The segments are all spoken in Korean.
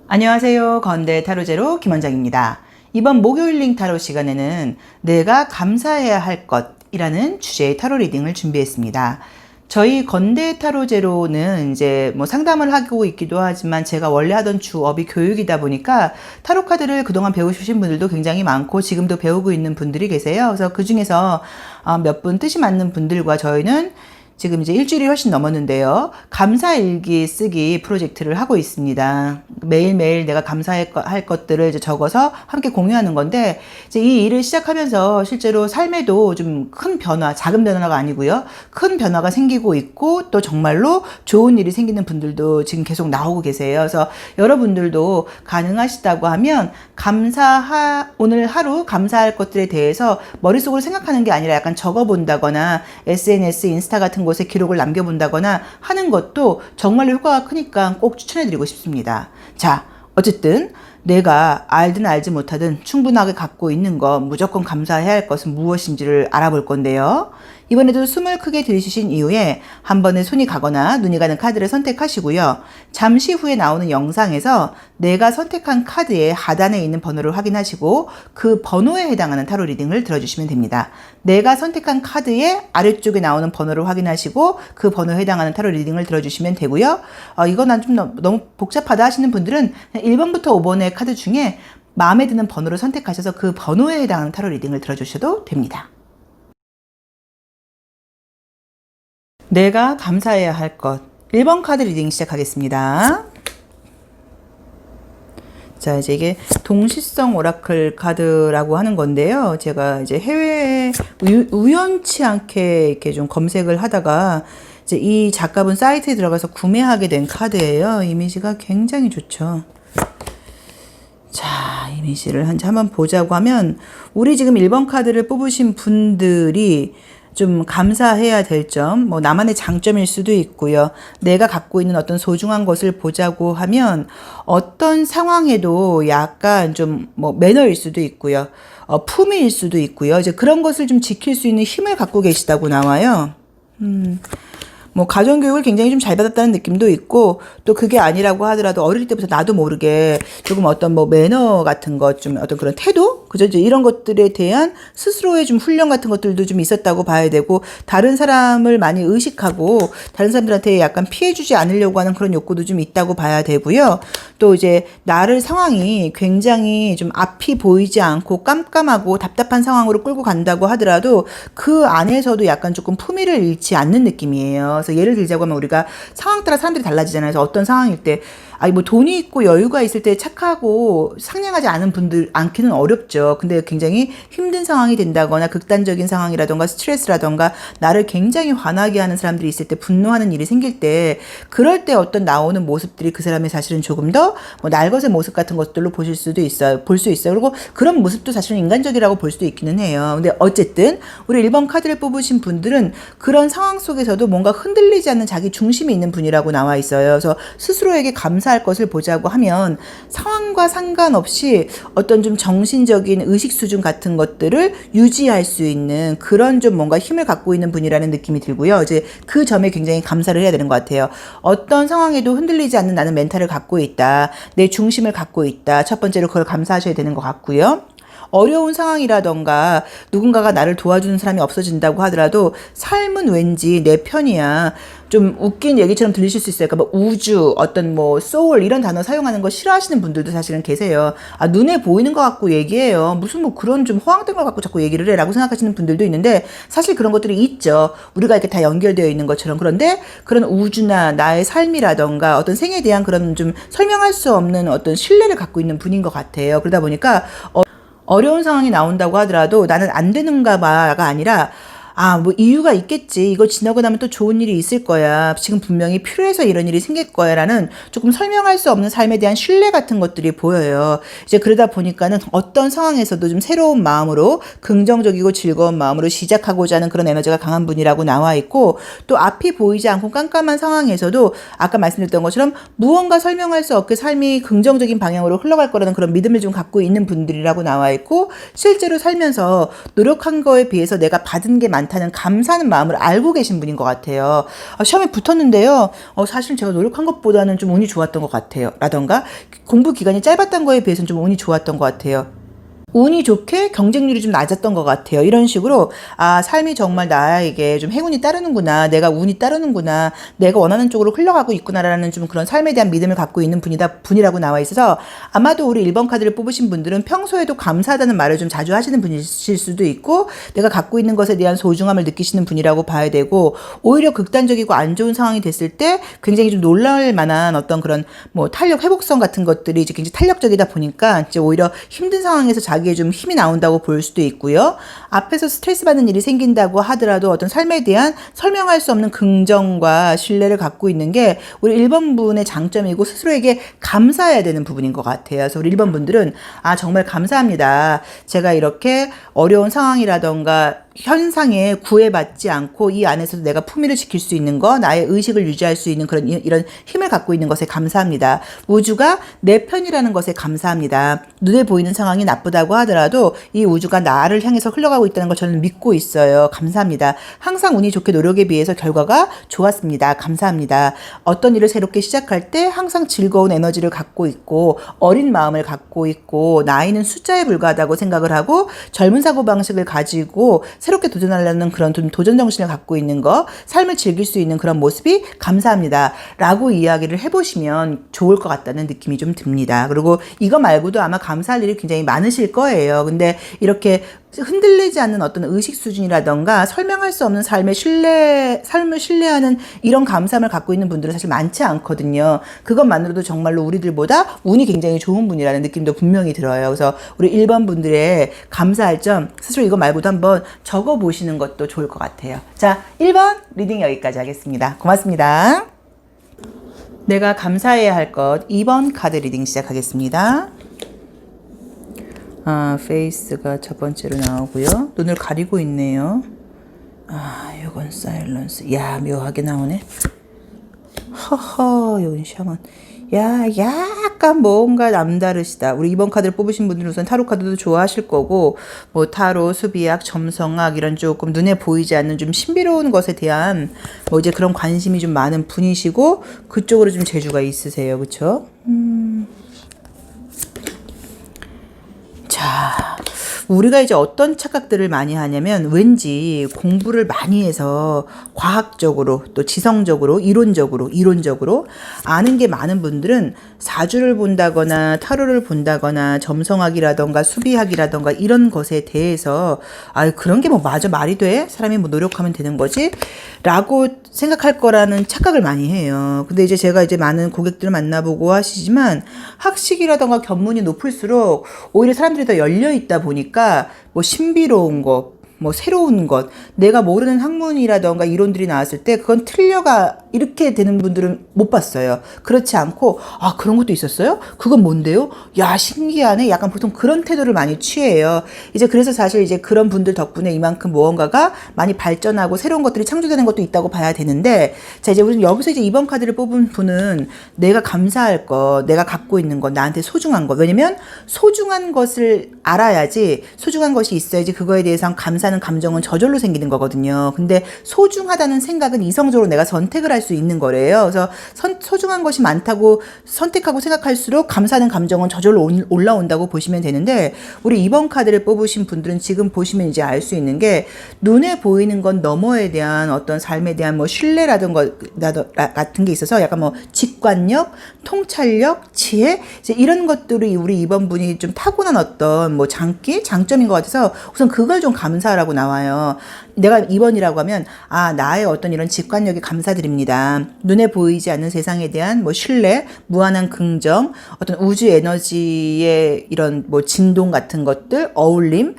안녕하세요. 건대 타로제로 김원장입니다. 이번 목요일 링 타로 시간에는 내가 감사해야 할 것이라는 주제의 타로 리딩을 준비했습니다. 저희 건대 타로제로는 이제 뭐 상담을 하고 있기도 하지만 제가 원래 하던 주업이 교육이다 보니까 타로 카드를 그동안 배우신 분들도 굉장히 많고 지금도 배우고 있는 분들이 계세요. 그래서 그 중에서 몇 분 뜻이 맞는 분들과 저희는 지금 이제 일주일이 훨씬 넘었는데요. 감사일기 쓰기 프로젝트를 하고 있습니다. 매일매일 내가 감사할 것들을 이제 적어서 함께 공유하는 건데, 이제 이 일을 시작하면서 실제로 삶에도 좀 큰 변화, 작은 변화가 아니고요. 큰 변화가 생기고 있고, 또 정말로 좋은 일이 생기는 분들도 지금 계속 나오고 계세요. 그래서 여러분들도 가능하시다고 하면 오늘 하루 감사할 것들에 대해서 머릿속으로 생각하는 게 아니라 약간 적어본다거나 SNS, 인스타 같은 곳에 기록을 남겨본다거나 하는 것도 정말로 효과가 크니까 꼭 추천해드리고 싶습니다. 자, 어쨌든 내가 알든 알지 못하든 충분하게 갖고 있는 것, 무조건 감사해야 할 것은 무엇인지를 알아볼 건데요. 이번에도 숨을 크게 들이쉬신 이후에 한 번에 손이 가거나 눈이 가는 카드를 선택하시고요. 잠시 후에 나오는 영상에서 내가 선택한 카드의 하단에 있는 번호를 확인하시고 그 번호에 해당하는 타로 리딩을 들어주시면 됩니다. 내가 선택한 카드의 아래쪽에 나오는 번호를 확인하시고 그 번호에 해당하는 타로 리딩을 들어주시면 되고요. 이건 난 좀 너무 복잡하다 하시는 분들은 1번부터 5번의 카드 중에 마음에 드는 번호를 선택하셔서 그 번호에 해당하는 타로 리딩을 들어주셔도 됩니다. 내가 감사해야 할 것. 1번 카드 리딩 시작하겠습니다. 자, 이제 이게 동시성 오라클 카드라고 하는 건데요. 제가 이제 해외에 우연치 않게 이렇게 좀 검색을 하다가 이제 이 작가분 사이트에 들어가서 구매하게 된 카드예요. 이미지가 굉장히 좋죠. 자, 이미지를 한번 보자고 하면 우리 지금 1번 카드를 뽑으신 분들이 좀 감사해야 될 점, 뭐 나만의 장점일 수도 있고요. 내가 갖고 있는 어떤 소중한 것을 보자고 하면 어떤 상황에도 약간 좀 뭐 매너일 수도 있고요. 품위일 수도 있고요. 이제 그런 것을 좀 지킬 수 있는 힘을 갖고 계시다고 나와요. 뭐 가정교육을 굉장히 좀 잘 받았다는 느낌도 있고 또 그게 아니라고 하더라도 어릴 때부터 나도 모르게 조금 어떤 뭐 매너 같은 것 좀 어떤 그런 태도 그죠 이제 이런 것들에 대한 스스로의 좀 훈련 같은 것들도 좀 있었다고 봐야 되고 다른 사람을 많이 의식하고 다른 사람들한테 약간 피해주지 않으려고 하는 그런 욕구도 좀 있다고 봐야 되고요. 또 이제 나를 상황이 굉장히 좀 앞이 보이지 않고 깜깜하고 답답한 상황으로 끌고 간다고 하더라도 그 안에서도 약간 조금 품위를 잃지 않는 느낌이에요. 그래서 예를 들자고 하면 우리가 상황 따라 사람들이 달라지잖아요. 그래서 어떤 상황일 때 뭐 돈이 있고 여유가 있을 때 착하고 상냥하지 않은 분들 않기는 어렵죠. 근데 굉장히 힘든 상황이 된다거나 극단적인 상황이라던가 스트레스라던가 나를 굉장히 화나게 하는 사람들이 있을 때 분노하는 일이 생길 때 그럴 때 어떤 나오는 모습들이 그 사람의 사실은 조금 더 뭐 날것의 모습 같은 것들로 보실 수도 있어요. 볼 수 있어요. 그리고 그런 모습도 사실은 인간적이라고 볼 수도 있기는 해요. 근데 어쨌든 우리 1번 카드를 뽑으신 분들은 그런 상황 속에서도 뭔가 흔들리지 않는 자기 중심이 있는 분이라고 나와 있어요. 그래서 스스로에게 감사할 것을 보자고 하면 상황과 상관없이 어떤 좀 정신적인 의식 수준 같은 것들을 유지할 수 있는 그런 좀 뭔가 힘을 갖고 있는 분이라는 느낌이 들고요. 이제 그 점에 굉장히 감사를 해야 되는 것 같아요. 어떤 상황에도 흔들리지 않는 나는 멘탈을 갖고 있다. 내 중심을 갖고 있다. 첫 번째로 그걸 감사하셔야 되는 것 같고요. 어려운 상황이라던가 누군가가 나를 도와주는 사람이 없어진다고 하더라도 삶은 왠지 내 편이야. 좀 웃긴 얘기처럼 들리실 수 있어요. 그러니까 뭐 우주, 어떤 뭐 소울 이런 단어 사용하는 거 싫어하시는 분들도 사실은 계세요. 눈에 보이는 것 갖고 얘기해요. 무슨 뭐 그런 좀 허황된 걸 갖고 자꾸 얘기를 해라고 생각하시는 분들도 있는데 사실 그런 것들이 있죠. 우리가 이렇게 다 연결되어 있는 것처럼. 그런데 그런 우주나 나의 삶이라던가 어떤 생에 대한 그런 좀 설명할 수 없는 어떤 신뢰를 갖고 있는 분인 것 같아요. 그러다 보니까 어려운 상황이 나온다고 하더라도 나는 안 되는가 봐가 아니라 뭐 이유가 있겠지. 이거 지나고 나면 또 좋은 일이 있을 거야. 지금 분명히 필요해서 이런 일이 생길 거야. 라는 조금 설명할 수 없는 삶에 대한 신뢰 같은 것들이 보여요. 이제 그러다 보니까는 어떤 상황에서도 좀 새로운 마음으로 긍정적이고 즐거운 마음으로 시작하고자 하는 그런 에너지가 강한 분이라고 나와 있고 또 앞이 보이지 않고 깜깜한 상황에서도 아까 말씀드렸던 것처럼 무언가 설명할 수 없게 삶이 긍정적인 방향으로 흘러갈 거라는 그런 믿음을 좀 갖고 있는 분들이라고 나와 있고 실제로 살면서 노력한 거에 비해서 내가 받은 게 많 많다는 감사하는 마음을 알고 계신 분인 것 같아요. 시험에 붙었는데요. 사실 제가 노력한 것보다는 좀 운이 좋았던 것 같아요. 라던가 공부 기간이 짧았던 거에 비해서는 좀 운이 좋았던 것 같아요. 운이 좋게 경쟁률이 좀 낮았던 것 같아요. 이런 식으로 삶이 정말 나에게 좀 행운이 따르는구나, 내가 운이 따르는구나, 내가 원하는 쪽으로 흘러가고 있구나라는 좀 그런 삶에 대한 믿음을 갖고 있는 분이라고 나와 있어서 아마도 우리 1번 카드를 뽑으신 분들은 평소에도 감사하다는 말을 좀 자주 하시는 분이실 수도 있고 내가 갖고 있는 것에 대한 소중함을 느끼시는 분이라고 봐야 되고, 오히려 극단적이고 안 좋은 상황이 됐을 때 굉장히 좀 놀랄 만한 어떤 그런 뭐 탄력 회복성 같은 것들이 이제 굉장히 탄력적이다 보니까 이제 오히려 힘든 상황에서 자기의 좀 힘이 나온다고 볼 수도 있고요. 앞에서 스트레스 받는 일이 생긴다고 하더라도 어떤 삶에 대한 설명할 수 없는 긍정과 신뢰를 갖고 있는 게 우리 1번 분의 장점이고 스스로에게 감사해야 되는 부분인 것 같아요. 그래서 우리 1번 분들은 정말 감사합니다. 제가 이렇게 어려운 상황이라던가 현상에 구애받지 않고 이 안에서도 내가 품위를 지킬 수 있는 거, 나의 의식을 유지할 수 있는 그런 이런 힘을 갖고 있는 것에 감사합니다. 우주가 내 편이라는 것에 감사합니다. 눈에 보이는 상황이 나쁘다고 하더라도 이 우주가 나를 향해서 흘러가고 있다는 걸 저는 믿고 있어요. 감사합니다. 항상 운이 좋게 노력에 비해서 결과가 좋았습니다. 감사합니다. 어떤 일을 새롭게 시작할 때 항상 즐거운 에너지를 갖고 있고 어린 마음을 갖고 있고 나이는 숫자에 불과하다고 생각을 하고 젊은 사고방식을 가지고 새롭게 도전하려는 그런 도전 정신을 갖고 있는 거, 삶을 즐길 수 있는 그런 모습이 감사합니다 라고 이야기를 해보시면 좋을 것 같다는 느낌이 좀 듭니다. 그리고 이거 말고도 아마 감사할 일이 굉장히 많으실 거예요. 근데 이렇게 흔들리지 않는 어떤 의식 수준이라던가 설명할 수 없는 삶을 신뢰하는 이런 감사함을 갖고 있는 분들은 사실 많지 않거든요. 그것만으로도 정말로 우리들보다 운이 굉장히 좋은 분이라는 느낌도 분명히 들어요. 그래서 우리 1번 분들의 감사할 점 스스로 이거 말고도 한번 적어보시는 것도 좋을 것 같아요. 자, 1번 리딩 여기까지 하겠습니다. 고맙습니다. 내가 감사해야 할 것 2번 카드 리딩 시작하겠습니다. 페이스가 첫 번째로 나오고요. 눈을 가리고 있네요. 요건 사일런스. 야, 묘하게 나오네. 허허, 요건 샤먼. 야, 약간 뭔가 남다르시다. 우리 이번 카드를 뽑으신 분들은 우선 타로 카드도 좋아하실 거고, 뭐 타로, 수비학, 점성학 이런 조금 눈에 보이지 않는 좀 신비로운 것에 대한 뭐 이제 그런 관심이 좀 많은 분이시고 그쪽으로 좀 재주가 있으세요. 그쵸? 자, 우리가 이제 어떤 착각들을 많이 하냐면 왠지 공부를 많이 해서 과학적으로 또 지성적으로 이론적으로 아는 게 많은 분들은 사주를 본다거나 타로를 본다거나 점성학이라던가 수비학이라던가 이런 것에 대해서 그런 게 뭐 맞아, 말이 돼? 사람이 뭐 노력하면 되는 거지? 라고 생각할 거라는 착각을 많이 해요. 근데 이제 제가 이제 많은 고객들을 만나보고 하시지만 학식이라던가 견문이 높을수록 오히려 사람들이 더 열려 있다 보니까 뭐 신비로운 거, 뭐 새로운 것, 내가 모르는 학문이라던가 이론들이 나왔을 때 그건 틀려가 이렇게 되는 분들은 못 봤어요. 그렇지 않고 그런 것도 있었어요? 그건 뭔데요? 야, 신기하네. 약간 보통 그런 태도를 많이 취해요. 이제 그래서 사실 이제 그런 분들 덕분에 이만큼 무언가가 많이 발전하고 새로운 것들이 창조되는 것도 있다고 봐야 되는데, 자, 이제 우리는 여기서 이제 이번 카드를 뽑은 분은 내가 감사할 것, 내가 갖고 있는 것, 나한테 소중한 것. 왜냐면 소중한 것을 알아야지, 소중한 것이 있어야지 그거에 대해서 감사하는 감정은 저절로 생기는 거거든요. 근데 소중하다는 생각은 이성적으로 내가 선택을 할 수 있는 거래요. 그래서 소중한 것이 많다고 선택하고 생각할수록 감사하는 감정은 저절로 올라온다고 보시면 되는데, 우리 이번 카드를 뽑으신 분들은 지금 보시면 이제 알 수 있는 게 눈에 보이는 건 너머에 대한 어떤 삶에 대한 뭐 신뢰라든가 같은 게 있어서 약간 뭐 직관력, 통찰력, 지혜 이제 이런 것들이 우리 이번 분이 좀 타고난 어떤 뭐 장점인 것 같아서 우선 그걸 좀 감사하라고 나와요. 내가 2번이라고 하면 나의 어떤 이런 직관력에 감사드립니다. 눈에 보이지 않는 세상에 대한 뭐 신뢰, 무한한 긍정, 어떤 우주 에너지의 이런 뭐 진동 같은 것들, 어울림,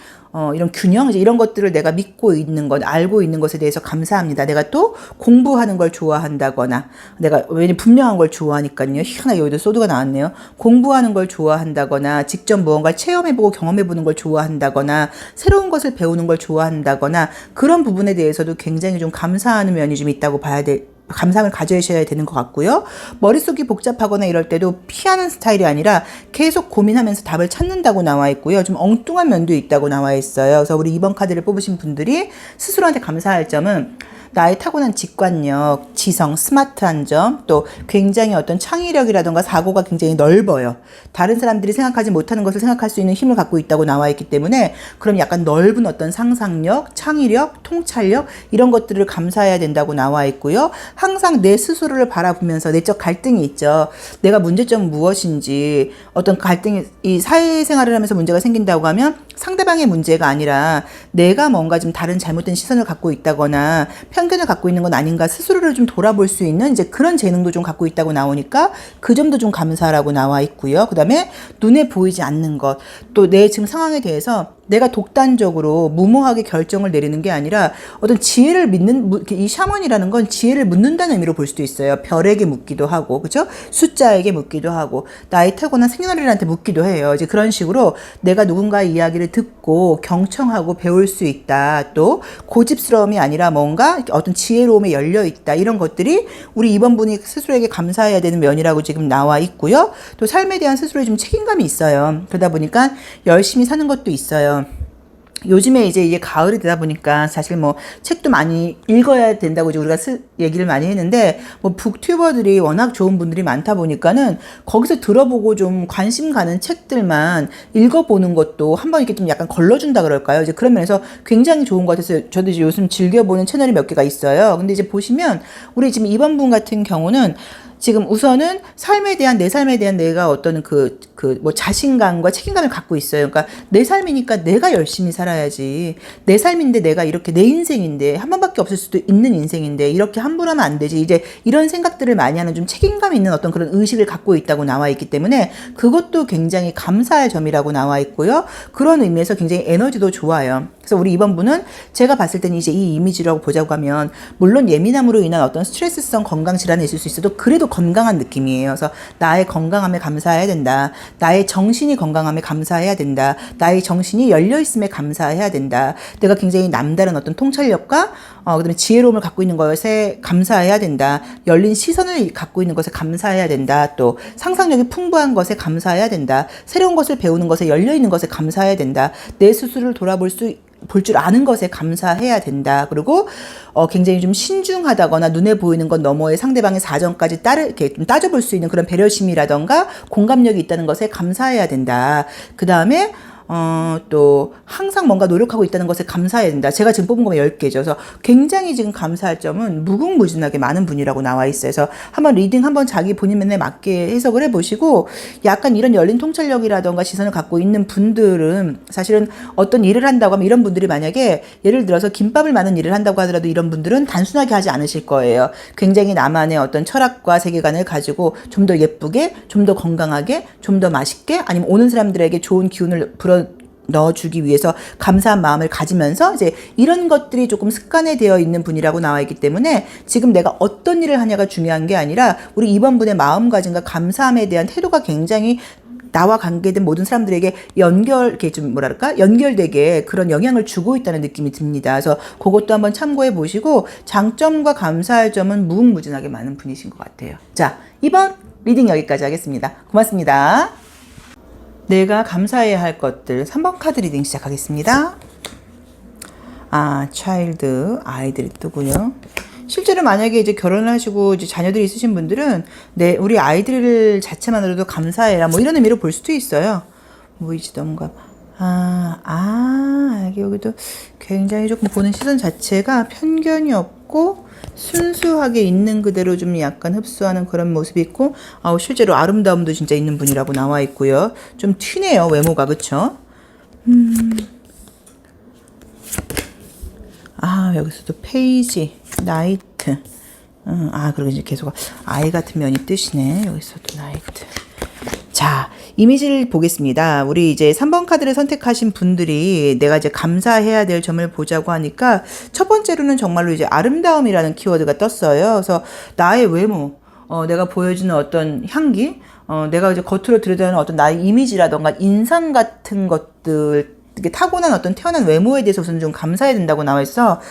이런 균형, 이제 이런 것들을 내가 믿고 있는 것, 알고 있는 것에 대해서 감사합니다. 내가 또 공부하는 걸 좋아한다거나, 내가 왜냐면 분명한 걸 좋아하니까요. 희한하게 여기도 소드가 나왔네요. 공부하는 걸 좋아한다거나, 직접 무언가를 체험해보고 경험해보는 걸 좋아한다거나, 새로운 것을 배우는 걸 좋아한다거나, 그런 부분에 대해서도 굉장히 좀 감사하는 면이 좀 있다고 봐야 감상을 가져셔야 되는 것 같고요. 머릿속이 복잡하거나 이럴 때도 피하는 스타일이 아니라 계속 고민하면서 답을 찾는다고 나와 있고요. 좀 엉뚱한 면도 있다고 나와 있어요. 그래서 우리 2번 카드를 뽑으신 분들이 스스로한테 감사할 점은 나의 타고난 직관력, 지성, 스마트한 점, 또 굉장히 어떤 창의력이라던가 사고가 굉장히 넓어요. 다른 사람들이 생각하지 못하는 것을 생각할 수 있는 힘을 갖고 있다고 나와 있기 때문에 그럼 약간 넓은 어떤 상상력, 창의력, 통찰력 이런 것들을 감사해야 된다고 나와 있고요. 항상 내 스스로를 바라보면서 내적 갈등이 있죠. 내가 문제점은 무엇인지 어떤 갈등이 이 사회생활을 하면서 문제가 생긴다고 하면 상대방의 문제가 아니라 내가 뭔가 좀 다른 잘못된 시선을 갖고 있다거나 편견을 갖고 있는 건 아닌가 스스로를 좀 돌아볼 수 있는 이제 그런 재능도 좀 갖고 있다고 나오니까 그 점도 좀 감사하라고 나와 있고요. 그 다음에 눈에 보이지 않는 것, 또 내 지금 상황에 대해서 내가 독단적으로 무모하게 결정을 내리는 게 아니라 어떤 지혜를 믿는 이 샤먼이라는 건 지혜를 묻는다는 의미로 볼 수도 있어요. 별에게 묻기도 하고, 그죠? 숫자에게 묻기도 하고, 나의 타고난 생년월일한테 묻기도 해요. 이제 그런 식으로 내가 누군가의 이야기를 듣고 경청하고 배울 수 있다. 또 고집스러움이 아니라 뭔가 어떤 지혜로움에 열려 있다. 이런 것들이 우리 이번 분이 스스로에게 감사해야 되는 면이라고 지금 나와 있고요. 또 삶에 대한 스스로의 좀 책임감이 있어요. 그러다 보니까 열심히 사는 것도 있어요. 요즘에 이제 가을이 되다 보니까 사실 뭐 책도 많이 읽어야 된다고 이제 우리가 얘기를 많이 했는데 뭐 북튜버들이 워낙 좋은 분들이 많다 보니까는 거기서 들어보고 좀 관심 가는 책들만 읽어보는 것도 한번 이렇게 좀 약간 걸러준다 그럴까요? 이제 그런 면에서 굉장히 좋은 것 같아서 저도 이제 요즘 즐겨보는 채널이 몇 개가 있어요. 근데 이제 보시면 우리 지금 이번 분 같은 경우는 지금 우선은 내 삶에 대한 내가 어떤 뭐 자신감과 책임감을 갖고 있어요. 그러니까 내 삶이니까 내가 열심히 살아야지. 내 삶인데 내가 이렇게 내 인생인데 한 번밖에 없을 수도 있는 인생인데 이렇게 함부로 하면 안 되지. 이제 이런 생각들을 많이 하는 좀 책임감 있는 어떤 그런 의식을 갖고 있다고 나와 있기 때문에 그것도 굉장히 감사할 점이라고 나와 있고요. 그런 의미에서 굉장히 에너지도 좋아요. 그래서 우리 이번 분은 제가 봤을 때는 이제 이 이미지라고 보자고 하면 물론 예민함으로 인한 어떤 스트레스성 건강 질환이 있을 수 있어도 그래도 건강한 느낌이에요. 그래서 나의 건강함에 감사해야 된다. 나의 정신이 건강함에 감사해야 된다. 나의 정신이 열려있음에 감사해야 된다. 내가 굉장히 남다른 어떤 통찰력과 그다음에 지혜로움을 갖고 있는 것에 감사해야 된다. 열린 시선을 갖고 있는 것에 감사해야 된다. 또 상상력이 풍부한 것에 감사해야 된다. 새로운 것을 배우는 것에 열려있는 것에 감사해야 된다. 내 스스로를 돌아볼 줄 아는 것에 감사해야 된다. 그리고 굉장히 좀 신중하다거나 눈에 보이는 것 너머의 상대방의 사정까지 이렇게 좀 따져볼 수 있는 그런 배려심이라던가 공감력이 있다는 것에 감사해야 된다. 그 다음에 또 항상 뭔가 노력하고 있다는 것에 감사해야 된다. 제가 지금 뽑은 거면 10개죠. 그래서 굉장히 지금 감사할 점은 무궁무진하게 많은 분이라고 나와 있어요. 그래서 한번 리딩 한번 자기 본인 면에 맞게 해석을 해보시고 약간 이런 열린 통찰력이라던가 시선을 갖고 있는 분들은 사실은 어떤 일을 한다고 하면 이런 분들이 만약에 예를 들어서 김밥을 마는 일을 한다고 하더라도 이런 분들은 단순하게 하지 않으실 거예요. 굉장히 나만의 어떤 철학과 세계관을 가지고 좀 더 예쁘게, 좀 더 건강하게, 좀 더 맛있게 아니면 오는 사람들에게 좋은 기운을 넣어주기 위해서 감사한 마음을 가지면서 이제 이런 것들이 조금 습관화되어 있는 분이라고 나와 있기 때문에 지금 내가 어떤 일을 하냐가 중요한 게 아니라 우리 이번 분의 마음가짐과 감사함에 대한 태도가 굉장히 나와 관계된 모든 사람들에게 이렇게 좀 연결되게 그런 영향을 주고 있다는 느낌이 듭니다. 그래서 그것도 한번 참고해 보시고 장점과 감사할 점은 무궁무진하게 많은 분이신 것 같아요. 자, 이번 리딩 여기까지 하겠습니다. 고맙습니다. 내가 감사해야 할 것들 3번 카드 리딩 시작하겠습니다. 차일드 아이들이 뜨고요. 실제로 만약에 이제 결혼을 하시고 이제 자녀들이 있으신 분들은 우리 아이들 자체만으로도 감사해라 뭐 이런 의미로 볼 수도 있어요. 무의지동감. 여기도 굉장히 조금 보는 시선 자체가 편견이 없고 순수하게 있는 그대로 좀 약간 흡수하는 그런 모습이 있고 실제로 아름다움도 진짜 있는 분이라고 나와 있고요. 좀 튀네요 외모가. 그쵸? 여기서도 페이지 나이트. 그리고 이제 계속 아이 같은 면이 뜨시네. 여기서도 나이트. 자, 이미지를 보겠습니다. 우리 이제 3번 카드를 선택하신 분들이 내가 이제 감사해야 될 점을 보자고 하니까 첫 번째로는 정말로 이제 아름다움이라는 키워드가 떴어요. 그래서 나의 외모, 내가 보여주는 어떤 향기, 내가 이제 겉으로 들여다보는 어떤 나의 이미지라던가 인상 같은 것들, 이게 타고난 어떤 태어난 외모에 대해서 우선 좀 감사해야 된다고 나와 있어.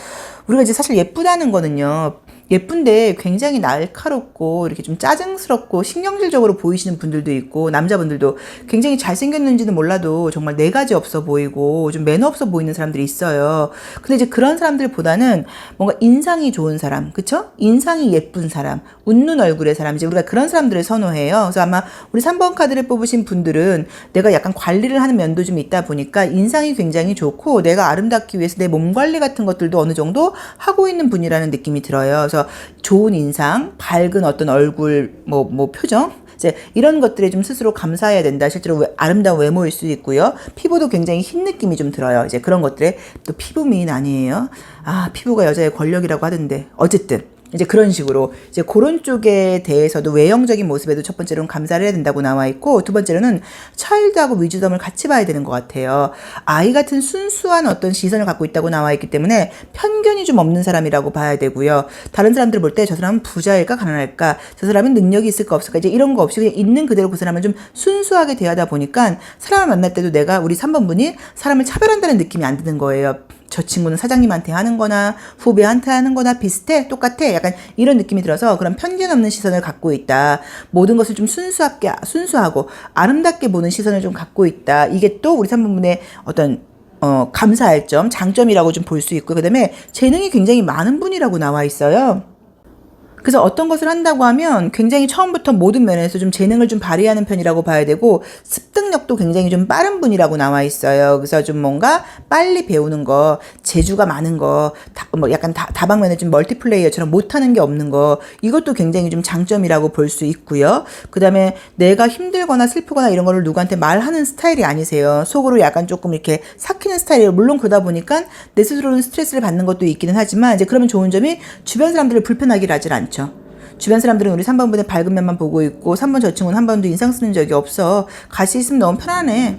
우리가 이제 사실 예쁘다는 거는요. 예쁜데 굉장히 날카롭고 이렇게 좀 짜증스럽고 신경질적으로 보이시는 분들도 있고, 남자분들도 굉장히 잘생겼는지는 몰라도 정말 네 가지 없어 보이고 좀 매너 없어 보이는 사람들이 있어요. 근데 이제 그런 사람들보다는 뭔가 인상이 좋은 사람, 그쵸? 인상이 예쁜 사람, 웃는 얼굴의 사람, 이제 우리가 그런 사람들을 선호해요. 그래서 아마 우리 3번 카드를 뽑으신 분들은 내가 약간 관리를 하는 면도 좀 있다 보니까 인상이 굉장히 좋고 내가 아름답기 위해서 내 몸 관리 같은 것들도 어느 정도 하고 있는 분이라는 느낌이 들어요. 그래서 좋은 인상, 밝은 어떤 얼굴, 뭐 표정, 이제 이런 것들에 좀 스스로 감사해야 된다. 실제로 아름다운 외모일 수도 있고요. 피부도 굉장히 흰 느낌이 좀 들어요. 이제 그런 것들에 또 피부 미인 아니에요. 아, 피부가 여자의 권력이라고 하던데. 어쨌든 이제 그런 식으로 이제 그런 쪽에 대해서도 외형적인 모습에도 첫 번째로는 감사를 해야 된다고 나와 있고, 두 번째로는 차일드하고 위즈덤을 같이 봐야 되는 것 같아요. 아이 같은 순수한 어떤 시선을 갖고 있다고 나와 있기 때문에 편견이 좀 없는 사람이라고 봐야 되고요. 다른 사람들 볼 때 저 사람은 부자일까 가난할까, 저 사람은 능력이 있을까 없을까, 이제 이런 거 없이 그냥 있는 그대로 그 사람을 좀 순수하게 대하다 보니까 사람을 만날 때도 내가 우리 3번 분이 사람을 차별한다는 느낌이 안 드는 거예요. 저 친구는 사장님한테 하는 거나 후배한테 하는 거나 비슷해, 똑같아, 약간 이런 느낌이 들어서 그런 편견 없는 시선을 갖고 있다. 모든 것을 좀 순수하고 아름답게 보는 시선을 좀 갖고 있다. 이게 또 우리 3번분의 어떤 감사할 점, 장점이라고 좀 볼 수 있고, 그 다음에 재능이 굉장히 많은 분이라고 나와 있어요. 그래서 어떤 것을 한다고 하면 굉장히 처음부터 모든 면에서 좀 재능을 좀 발휘하는 편이라고 봐야 되고, 습득력도 굉장히 좀 빠른 분이라고 나와 있어요. 그래서 좀 뭔가 빨리 배우는 거, 재주가 많은 거, 뭐 약간 다방면에 좀 멀티플레이어처럼 못하는 게 없는 거, 이것도 굉장히 좀 장점이라고 볼 수 있고요. 그 다음에 내가 힘들거나 슬프거나 이런 거를 누구한테 말하는 스타일이 아니세요. 속으로 약간 조금 이렇게 삭히는 스타일이에요. 물론 그러다 보니까 내 스스로는 스트레스를 받는 것도 있기는 하지만, 이제 그러면 좋은 점이 주변 사람들을 불편하게 하질 않죠. 주변 사람들은 우리 3번분의 밝은 면만 보고 있고, 3번 저 친구는 한 번도 인상 쓰는 적이 없어. 같이 있으면 너무 편하네.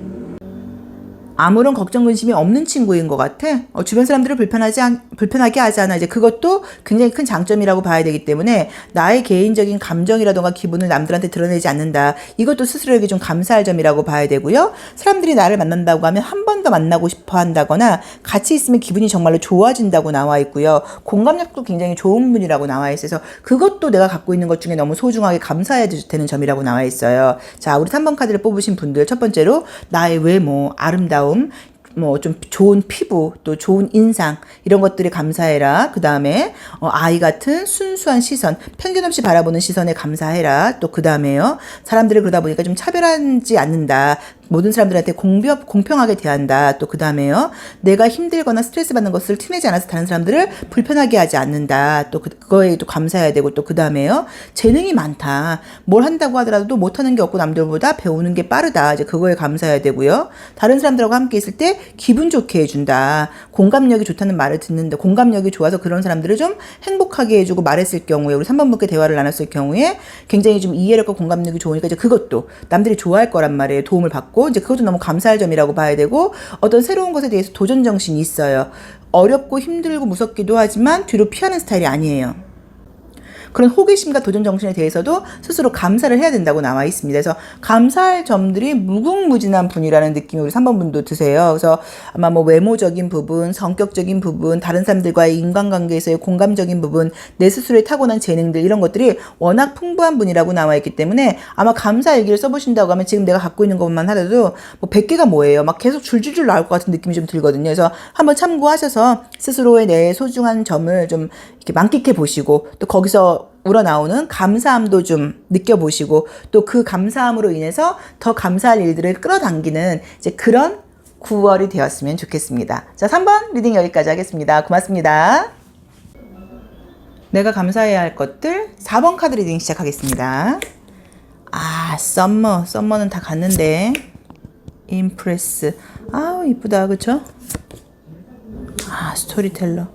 아무런 걱정 근심이 없는 친구인 것 같아. 주변 사람들을 불편하게 하지 않아. 이제 그것도 굉장히 큰 장점이라고 봐야 되기 때문에 나의 개인적인 감정이라던가 기분을 남들한테 드러내지 않는다. 이것도 스스로에게 좀 감사할 점이라고 봐야 되고요. 사람들이 나를 만난다고 하면 한 번 더 만나고 싶어 한다거나 같이 있으면 기분이 정말로 좋아진다고 나와 있고요. 공감력도 굉장히 좋은 분이라고 나와 있어서 그것도 내가 갖고 있는 것 중에 너무 소중하게 감사해야 되는 점이라고 나와 있어요. 자, 우리 3번 카드를 뽑으신 분들, 첫 번째로 나의 외모, 아름다움, 뭐 좀 좋은 피부, 또 좋은 인상, 이런 것들에 감사해라. 그 다음에 아이 같은 순수한 시선, 편견 없이 바라보는 시선에 감사해라. 또 그 다음에요, 사람들을 그러다 보니까 좀 차별하지 않는다. 모든 사람들한테 공평하게 대한다. 또 그 다음에요, 내가 힘들거나 스트레스 받는 것을 티내지 않아서 다른 사람들을 불편하게 하지 않는다. 또 그거에 또 감사해야 되고, 또 그 다음에요, 재능이 많다. 뭘 한다고 하더라도 못하는 게 없고 남들보다 배우는 게 빠르다. 이제 그거에 감사해야 되고요. 다른 사람들하고 함께 있을 때 기분 좋게 해준다. 공감력이 좋다는 말을 듣는다. 공감력이 좋아서 그런 사람들을 좀 행복하게 해주고 말했을 경우에, 우리 3번 분께 대화를 나눴을 경우에 굉장히 좀 이해력과 공감력이 좋으니까 이제 그것도 남들이 좋아할 거란 말이에요. 도움을 받고. 이제 그것도 너무 감사할 점이라고 봐야 되고, 어떤 새로운 것에 대해서 도전 정신이 있어요. 어렵고 힘들고 무섭기도 하지만 뒤로 피하는 스타일이 아니에요. 그런 호기심과 도전 정신에 대해서도 스스로 감사를 해야 된다고 나와 있습니다. 그래서 감사할 점들이 무궁무진한 분이라는 느낌이 우리 3번 분도 드세요. 그래서 아마 뭐 외모적인 부분, 성격적인 부분, 다른 사람들과의 인간관계에서의 공감적인 부분, 내 스스로의 타고난 재능들, 이런 것들이 워낙 풍부한 분이라고 나와 있기 때문에 아마 감사 일기를 써보신다고 하면 지금 내가 갖고 있는 것만 하더라도 뭐 100개가 뭐예요. 막 계속 줄줄줄 나올 것 같은 느낌이 좀 들거든요. 그래서 한번 참고하셔서 스스로의 내 소중한 점을 좀 이렇게 만끽해 보시고, 또 거기서 우러나오는 감사함도 좀 느껴보시고, 또 그 감사함으로 인해서 더 감사할 일들을 끌어당기는 이제 그런 9월이 되었으면 좋겠습니다. 자, 3번 리딩 여기까지 하겠습니다. 고맙습니다. 내가 감사해야 할 것들, 4번 카드 리딩 시작하겠습니다. 아, 썸머는 다 갔는데. 임프레스. 아우, 이쁘다. 그쵸? 아, 스토리텔러.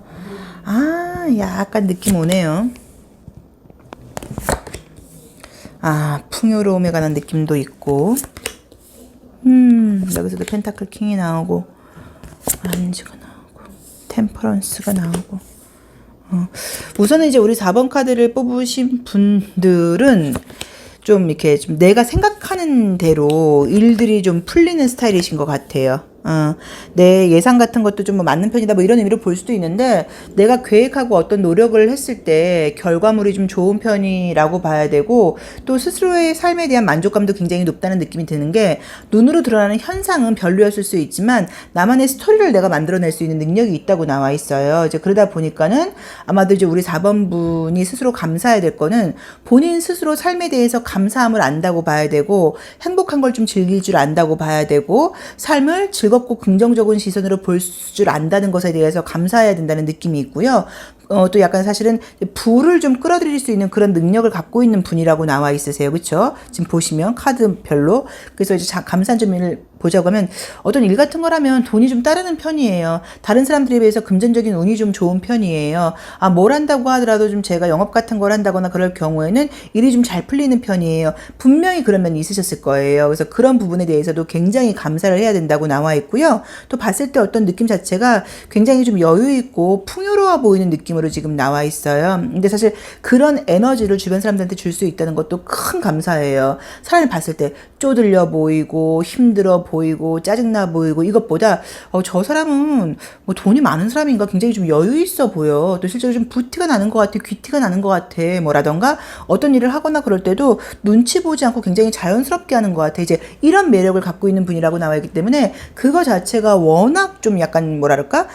아, 약간 느낌 오네요. 아, 풍요로움에 관한 느낌도 있고, 여기서도 펜타클 킹이 나오고, 아렌지가 나오고, 템퍼런스가 나오고. 우선은 이제 우리 4번 카드를 뽑으신 분들은 좀 이렇게 좀 내가 생각하는 대로 일들이 좀 풀리는 스타일이신 것 같아요. 내 예상 같은 것도 좀 뭐 맞는 편이다 뭐 이런 의미로 볼 수도 있는데 내가 계획하고 어떤 노력을 했을 때 결과물이 좀 좋은 편이라고 봐야 되고 또 스스로의 삶에 대한 만족감도 굉장히 높다는 느낌이 드는 게 눈으로 드러나는 현상은 별로였을 수 있지만 나만의 스토리를 내가 만들어낼 수 있는 능력이 있다고 나와 있어요. 이제 그러다 보니까는 아마도 이제 우리 4번 분이 스스로 감사해야 될 거는 본인 스스로 삶에 대해서 감사함을 안다고 봐야 되고 행복한 걸 좀 즐길 줄 안다고 봐야 되고 삶을 즐겁고 긍정적인 시선으로 볼 줄 안다는 것에 대해서 감사해야 된다는 느낌이 있고요. 또 약간 사실은 부를 좀 끌어들일 수 있는 그런 능력을 갖고 있는 분이라고 나와 있으세요. 그렇죠? 지금 보시면 카드별로. 그래서 이제 감사한 점을 보자고 하면 어떤 일 같은 거라면 돈이 좀 따르는 편이에요. 다른 사람들에 비해서 금전적인 운이 좀 좋은 편이에요. 뭘 한다고 하더라도 좀 제가 영업 같은 걸 한다거나 그럴 경우에는 일이 좀 잘 풀리는 편이에요. 분명히 그런 면이 있으셨을 거예요. 그래서 그런 부분에 대해서도 굉장히 감사를 해야 된다고 나와 있고요. 또 봤을 때 어떤 느낌 자체가 굉장히 좀 여유 있고 풍요로워 보이는 느낌으로 지금 나와 있어요. 근데 사실 그런 에너지를 주변 사람들한테 줄 수 있다는 것도 큰 감사예요. 사람을 봤을 때 쪼들려 보이고 힘들어 보이고 짜증나 보이고 이것보다 저 사람은 뭐 돈이 많은 사람인가 굉장히 좀 여유 있어 보여. 또 실제로 좀 부티가 나는 것 같아. 귀티가 나는 것 같아. 뭐라던가 어떤 일을 하거나 그럴 때도 눈치 보지 않고 굉장히 자연스럽게 하는 것 같아. 이제 이런 매력을 갖고 있는 분이라고 나와 있기 때문에 그거 자체가 워낙 좀 약간 뭐랄까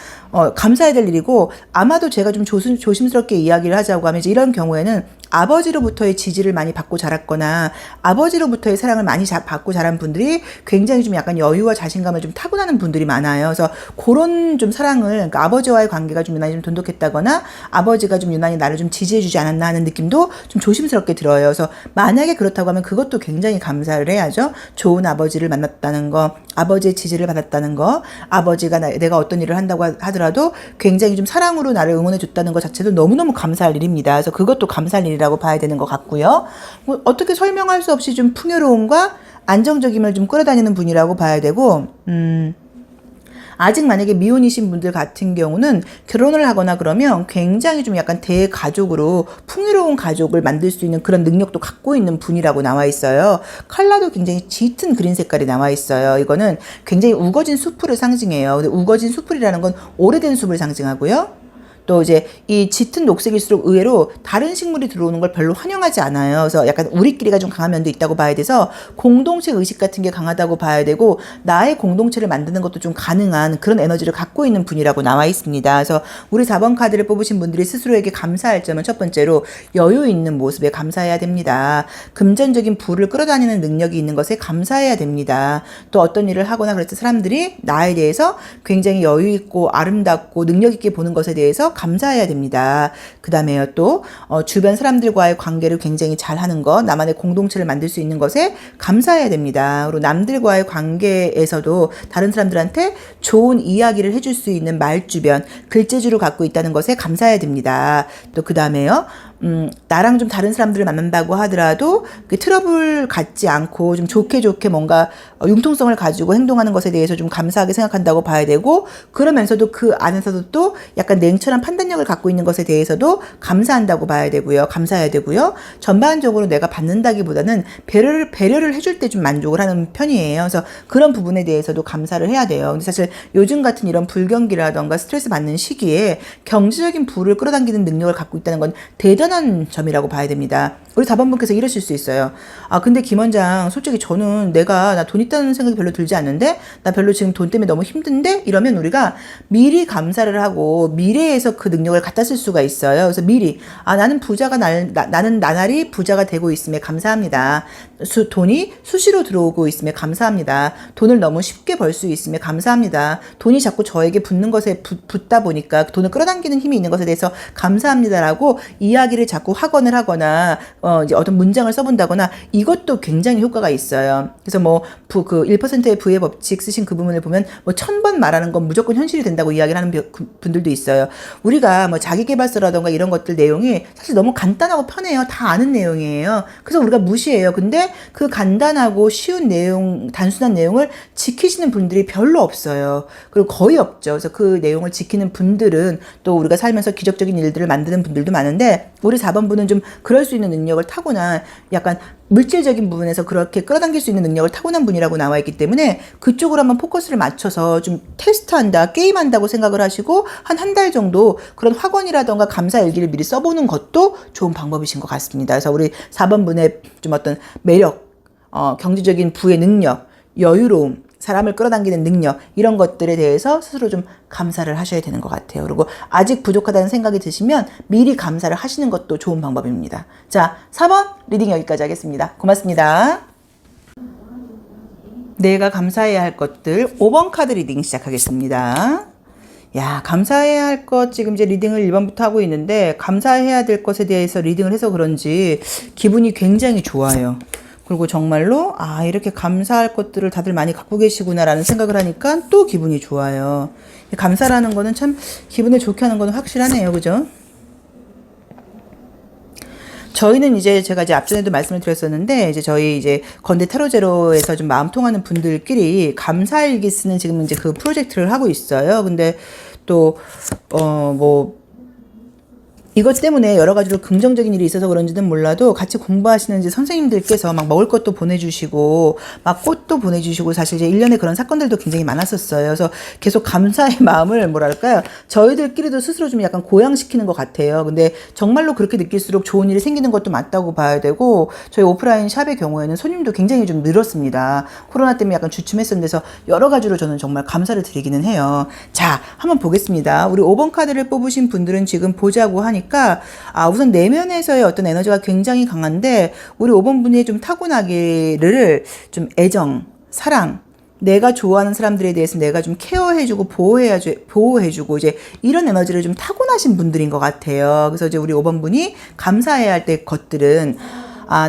감사해야 될 일이고 아마도 제가 좀 조심스럽게 이야기를 하자고 하면 이제 이런 경우에는 아버지로부터의 지지를 많이 받고 자랐거나 아버지로부터의 사랑을 많이 받고 자란 분들이 굉장히 좀 약간 여유와 자신감을 좀 타고나는 분들이 많아요. 그래서 그런 좀 사랑을 그러니까 아버지와의 관계가 좀 유난히 좀 돈독했다거나 아버지가 좀 유난히 나를 좀 지지해주지 않았나 하는 느낌도 좀 조심스럽게 들어요. 그래서 만약에 그렇다고 하면 그것도 굉장히 감사를 해야죠. 좋은 아버지를 만났다는 거, 아버지의 지지를 받았다는 거, 아버지가 내가 어떤 일을 한다고 하더라도 굉장히 좀 사랑으로 나를 응원해줬다는 것 자체도 너무너무 감사할 일입니다. 그래서 그것도 감사할 일이라고 봐야 되는 것 같고요. 뭐 어떻게 설명할 수 없이 좀 풍요로움과 안정적임을 좀 끌어다니는 분이라고 봐야 되고, 아직 만약에 미혼이신 분들 같은 경우는 결혼을 하거나 그러면 굉장히 좀 약간 대가족으로 풍요로운 가족을 만들 수 있는 그런 능력도 갖고 있는 분이라고 나와 있어요. 컬러도 굉장히 짙은 그린 색깔이 나와 있어요. 이거는 굉장히 우거진 숲을 상징해요. 근데 우거진 숲이라는 건 오래된 숲을 상징하고요. 또 이제 이 짙은 녹색일수록 의외로 다른 식물이 들어오는 걸 별로 환영하지 않아요. 그래서 약간 우리끼리가 좀 강한 면도 있다고 봐야 돼서 공동체 의식 같은 게 강하다고 봐야 되고 나의 공동체를 만드는 것도 좀 가능한 그런 에너지를 갖고 있는 분이라고 나와 있습니다. 그래서 우리 4번 카드를 뽑으신 분들이 스스로에게 감사할 점은 첫 번째로 여유 있는 모습에 감사해야 됩니다. 금전적인 부를 끌어다니는 능력이 있는 것에 감사해야 됩니다. 또 어떤 일을 하거나 그럴 때 사람들이 나에 대해서 굉장히 여유 있고 아름답고 능력 있게 보는 것에 대해서 감사해야 됩니다. 그 다음에요 또 주변 사람들과의 관계를 굉장히 잘하는 것, 나만의 공동체를 만들 수 있는 것에 감사해야 됩니다. 그리고 남들과의 관계에서도 다른 사람들한테 좋은 이야기를 해줄 수 있는 말주변, 글재주를 갖고 있다는 것에 감사해야 됩니다. 또 그 다음에요 나랑 좀 다른 사람들을 만난다고 하더라도 그 트러블 갖지 않고 좀 좋게 뭔가 융통성을 가지고 행동하는 것에 대해서 좀 감사하게 생각한다고 봐야 되고, 그러면서도 그 안에서도 또 약간 냉철한 판단력을 갖고 있는 것에 대해서도 감사한다고 봐야 되고요. 감사해야 되고요. 전반적으로 내가 받는다기보다는 배려를 해줄 때 좀 만족을 하는 편이에요. 그래서 그런 부분에 대해서도 감사를 해야 돼요. 근데 사실 요즘 같은 이런 불경기라던가 스트레스 받는 시기에 경제적인 부를 끌어당기는 능력을 갖고 있다는 건 대단한 점이라고 봐야 됩니다. 우리 4번 분께서 이러실 수 있어요. 근데 김 원장 솔직히 저는 나 돈 있다는 생각이 별로 들지 않는데 나 별로 지금 돈 때문에 너무 힘든데 이러면 우리가 미리 감사를 하고 미래에서 그 능력을 갖다 쓸 수가 있어요. 그래서 미리 나는 나는 나날이 부자가 되고 있음에 감사합니다. 돈이 수시로 들어오고 있음에 감사합니다. 돈을 너무 쉽게 벌 수 있음에 감사합니다. 돈이 자꾸 저에게 붙는 것에 붙다 보니까 돈을 끌어당기는 힘이 있는 것에 대해서 감사합니다라고 이야기를 자꾸 확언을 하거나 이제 어떤 문장을 써본다거나 이것도 굉장히 효과가 있어요. 그래서 뭐 그 1%의 부의 법칙 쓰신 그 부분을 보면 뭐 1000번 말하는 건 무조건 현실이 된다고 이야기를 하는 분들도 있어요. 우리가 뭐 자기계발서라던가 이런 것들 내용이 사실 너무 간단하고 편해요. 다 아는 내용이에요. 그래서 우리가 무시해요. 근데 그 간단하고 쉬운 내용, 단순한 내용을 지키시는 분들이 별로 없어요. 그리고 거의 없죠. 그래서 그 내용을 지키는 분들은 또 우리가 살면서 기적적인 일들을 만드는 분들도 많은데 우리 4번분은 좀 그럴 수 있는 능력을 타고난 약간 물질적인 부분에서 그렇게 끌어당길 수 있는 능력을 타고난 분이라고 나와 있기 때문에 그쪽으로 한번 포커스를 맞춰서 좀 테스트한다, 게임한다고 생각을 하시고 한 달 정도 그런 학원이라던가 감사 일기를 미리 써보는 것도 좋은 방법이신 것 같습니다. 그래서 우리 4번분의 좀 어떤 매력, 경제적인 부의 능력, 여유로움, 사람을 끌어당기는 능력 이런 것들에 대해서 스스로 좀 감사를 하셔야 되는 것 같아요. 그리고 아직 부족하다는 생각이 드시면 미리 감사를 하시는 것도 좋은 방법입니다. 자, 4번 리딩 여기까지 하겠습니다. 고맙습니다. 내가 감사해야 할 것들 5번 카드 리딩 시작하겠습니다. 야, 감사해야 할 것 지금 이제 리딩을 1번부터 하고 있는데 감사해야 될 것에 대해서 리딩을 해서 그런지 기분이 굉장히 좋아요. 그리고 정말로 이렇게 감사할 것들을 다들 많이 갖고 계시구나라는 생각을 하니까 또 기분이 좋아요. 감사라는 거는 참 기분을 좋게 하는 거는 확실하네요. 그죠? 저희는 이제 제가 이제 앞전에도 말씀을 드렸었는데 이제 저희 이제 건대 타로제로에서 좀 마음 통하는 분들끼리 감사일기 쓰는 지금 이제 그 프로젝트를 하고 있어요. 근데 또 이것 때문에 여러 가지로 긍정적인 일이 있어서 그런지는 몰라도 같이 공부하시는 이제 선생님들께서 막 먹을 것도 보내주시고 막 꽃도 보내주시고 사실 이제 1년에 그런 사건들도 굉장히 많았었어요. 그래서 계속 감사의 마음을 뭐랄까요. 저희들끼리도 스스로 좀 약간 고양시키는 것 같아요. 근데 정말로 그렇게 느낄수록 좋은 일이 생기는 것도 맞다고 봐야 되고 저희 오프라인 샵의 경우에는 손님도 굉장히 좀 늘었습니다. 코로나 때문에 약간 주춤했었는데서 여러 가지로 저는 정말 감사를 드리기는 해요. 자, 한번 보겠습니다. 우리 5번 카드를 뽑으신 분들은 지금 보자고 하니까 우선 내면에서의 어떤 에너지가 굉장히 강한데 우리 5번 분이 좀 타고나기를 좀 애정, 사랑, 내가 좋아하는 사람들에 대해서 내가 좀 케어해주고 보호해주고 이제 이런 에너지를 좀 타고나신 분들인 것 같아요. 그래서 이제 우리 5번 분이 감사해야 할 때 것들은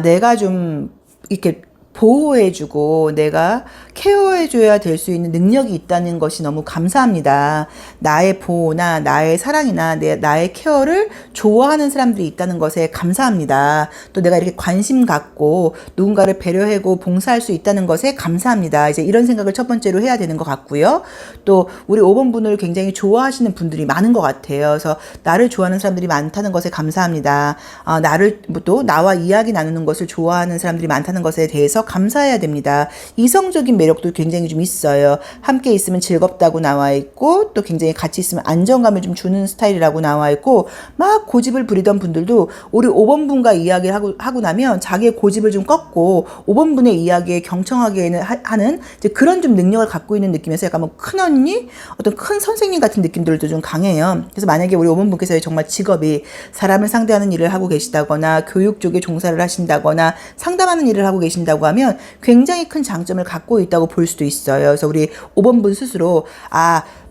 내가 좀 이렇게 보호해주고 내가 케어해줘야 될 수 있는 능력이 있다는 것이 너무 감사합니다. 나의 보호나 나의 사랑이나 나의 케어를 좋아하는 사람들이 있다는 것에 감사합니다. 또 내가 이렇게 관심 갖고 누군가를 배려하고 봉사할 수 있다는 것에 감사합니다. 이제 이런 생각을 첫 번째로 해야 되는 것 같고요. 또 우리 5번 분을 굉장히 좋아하시는 분들이 많은 것 같아요. 그래서 나를 좋아하는 사람들이 많다는 것에 감사합니다. 또 나와 이야기 나누는 것을 좋아하는 사람들이 많다는 것에 대해서 감사해야 됩니다. 이성적인 매력도 굉장히 좀 있어요. 함께 있으면 즐겁다고 나와 있고 또 굉장히 같이 있으면 안정감을 좀 주는 스타일이라고 나와 있고 막 고집을 부리던 분들도 우리 5번 분과 이야기를 하고 나면 자기의 고집을 좀 꺾고 5번 분의 이야기에 경청하게 하는 이제 그런 좀 능력을 갖고 있는 느낌에서 약간 뭐 큰 언니, 어떤 큰 선생님 같은 느낌들도 좀 강해요. 그래서 만약에 우리 5번 분께서 정말 직업이 사람을 상대하는 일을 하고 계시다거나 교육 쪽에 종사를 하신다거나 상담하는 일을 하고 계신다고 하면 굉장히 큰 장점을 갖고 있다고 볼 수도 있어요. 그래서 우리 5번 분 스스로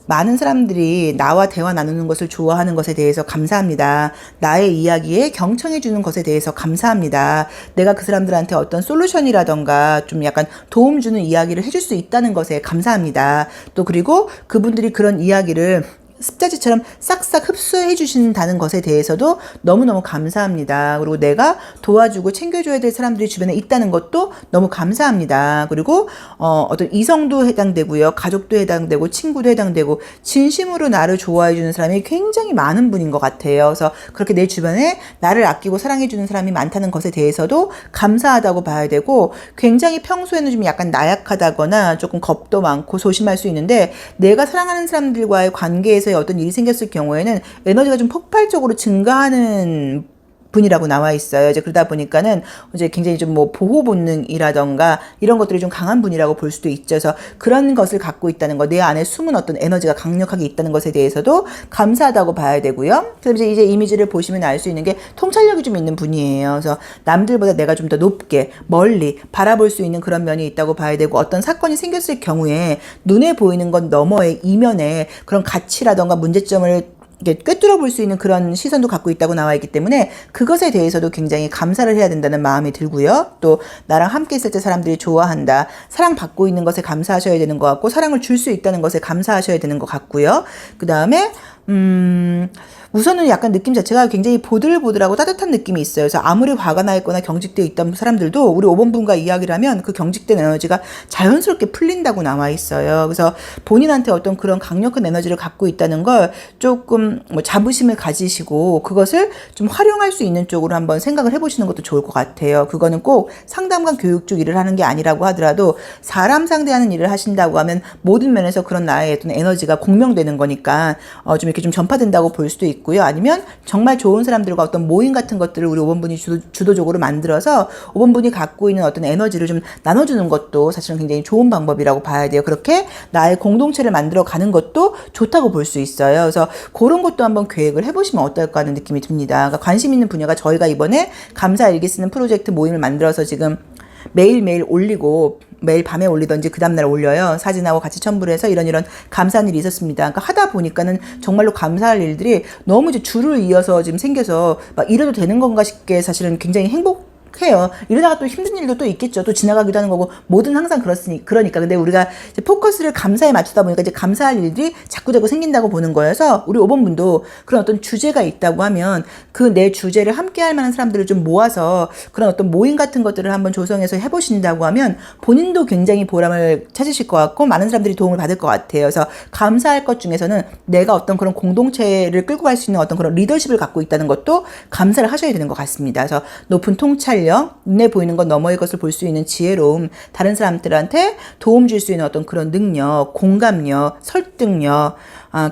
많은 사람들이 나와 대화 나누는 것을 좋아하는 것에 대해서 감사합니다. 나의 이야기에 경청해 주는 것에 대해서 감사합니다. 내가 그 사람들한테 어떤 솔루션이라던가 좀 약간 도움 주는 이야기를 해줄 수 있다는 것에 감사합니다. 또 그리고 그분들이 그런 이야기를 습자지처럼 싹싹 흡수해 주신다는 것에 대해서도 너무너무 감사합니다. 그리고 내가 도와주고 챙겨줘야 될 사람들이 주변에 있다는 것도 너무 감사합니다. 그리고 어떤 이성도 해당되고요. 가족도 해당되고 친구도 해당되고 진심으로 나를 좋아해 주는 사람이 굉장히 많은 분인 것 같아요. 그래서 그렇게 내 주변에 나를 아끼고 사랑해 주는 사람이 많다는 것에 대해서도 감사하다고 봐야 되고 굉장히 평소에는 좀 약간 나약하다거나 조금 겁도 많고 소심할 수 있는데 내가 사랑하는 사람들과의 관계에서 어떤 일이 생겼을 경우에는 에너지가 좀 폭발적으로 증가하는 분이라고 나와 있어요. 이제 그러다 보니까는 이제 굉장히 좀 뭐 보호 본능이라던가 이런 것들이 좀 강한 분이라고 볼 수도 있죠. 그래서 그런 것을 갖고 있다는 거, 내 안에 숨은 어떤 에너지가 강력하게 있다는 것에 대해서도 감사하다고 봐야 되고요. 그래서 이제 이미지를 보시면 알 수 있는 게 통찰력이 좀 있는 분이에요. 그래서 남들보다 내가 좀 더 높게 멀리 바라볼 수 있는 그런 면이 있다고 봐야 되고 어떤 사건이 생겼을 경우에 눈에 보이는 건 너머의 이면에 그런 가치라던가 문제점을 꿰뚫어 볼 수 있는 그런 시선도 갖고 있다고 나와 있기 때문에 그것에 대해서도 굉장히 감사를 해야 된다는 마음이 들고요. 또 나랑 함께 있을 때 사람들이 좋아한다. 사랑받고 있는 것에 감사하셔야 되는 것 같고 사랑을 줄 수 있다는 것에 감사하셔야 되는 것 같고요. 그 다음에 우선은 약간 느낌 자체가 굉장히 보들보들하고 따뜻한 느낌이 있어요. 그래서 아무리 화가 나 있거나 경직되어 있던 사람들도 우리 5번 분과 이야기를 하면 그 경직된 에너지가 자연스럽게 풀린다고 나와 있어요. 그래서 본인한테 어떤 그런 강력한 에너지를 갖고 있다는 걸 조금 자부심을 가지시고 그것을 좀 활용할 수 있는 쪽으로 한번 생각을 해보시는 것도 좋을 것 같아요. 그거는 꼭 상담관 교육 쪽 일을 하는 게 아니라고 하더라도 사람 상대하는 일을 하신다고 하면 모든 면에서 그런 나의 어떤 에너지가 공명되는 거니까 좀 이렇게 좀 전파된다고 볼 수도 있고요. 아니면 정말 좋은 사람들과 어떤 모임 같은 것들을 우리 5번분이 주도적으로 만들어서 5번분이 갖고 있는 어떤 에너지를 좀 나눠주는 것도 사실은 굉장히 좋은 방법이라고 봐야 돼요. 그렇게 나의 공동체를 만들어 가는 것도 좋다고 볼 수 있어요. 그래서 그런 것도 한번 계획을 해보시면 어떨까 하는 느낌이 듭니다. 그러니까 관심 있는 분야가 저희가 이번에 감사 일기 쓰는 프로젝트 모임을 만들어서 지금 매일매일 올리고 매일 밤에 올리던지 그 다음날 올려요. 사진하고 같이 첨부를 해서 이런 감사한 일이 있었습니다. 그러니까 하다 보니까는 정말로 감사할 일들이 너무 이제 줄을 이어서 지금 생겨서 막 이래도 되는 건가 싶게 사실은 굉장히 해요. 이러다가 또 힘든 일도 또 있겠죠. 또 지나가기도 하는 거고, 뭐든 항상 그러니까. 근데 우리가 이제 포커스를 감사에 맞추다 보니까 이제 감사할 일들이 자꾸자꾸 생긴다고 보는 거여서, 우리 5번분도 그런 어떤 주제가 있다고 하면 그 내 주제를 함께 할 만한 사람들을 좀 모아서 그런 어떤 모임 같은 것들을 한번 조성해서 해보신다고 하면 본인도 굉장히 보람을 찾으실 것 같고, 많은 사람들이 도움을 받을 것 같아요. 그래서 감사할 것 중에서는 내가 어떤 그런 공동체를 끌고 갈 수 있는 어떤 그런 리더십을 갖고 있다는 것도 감사를 하셔야 되는 것 같습니다. 그래서 높은 통찰력, 눈에 보이는 것 너머의 것을 볼 수 있는 지혜로움, 다른 사람들한테 도움 줄 수 있는 어떤 그런 능력, 공감력, 설득력,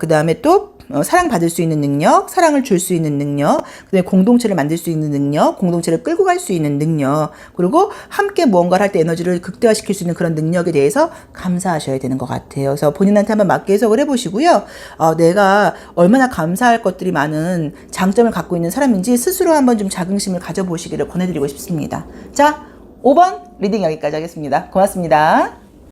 그 다음에 또 사랑받을 수 있는 능력, 사랑을 줄 수 있는 능력, 그다음에 공동체를 만들 수 있는 능력, 공동체를 끌고 갈 수 있는 능력, 그리고 함께 무언가를 할 때 에너지를 극대화시킬 수 있는 그런 능력에 대해서 감사하셔야 되는 것 같아요. 그래서 본인한테 한번 맞게 해석을 해보시고요. 내가 얼마나 감사할 것들이 많은 장점을 갖고 있는 사람인지 스스로 한번 좀 자긍심을 가져보시기를 권해드리고 싶습니다. 자, 5번 리딩 여기까지 하겠습니다. 고맙습니다.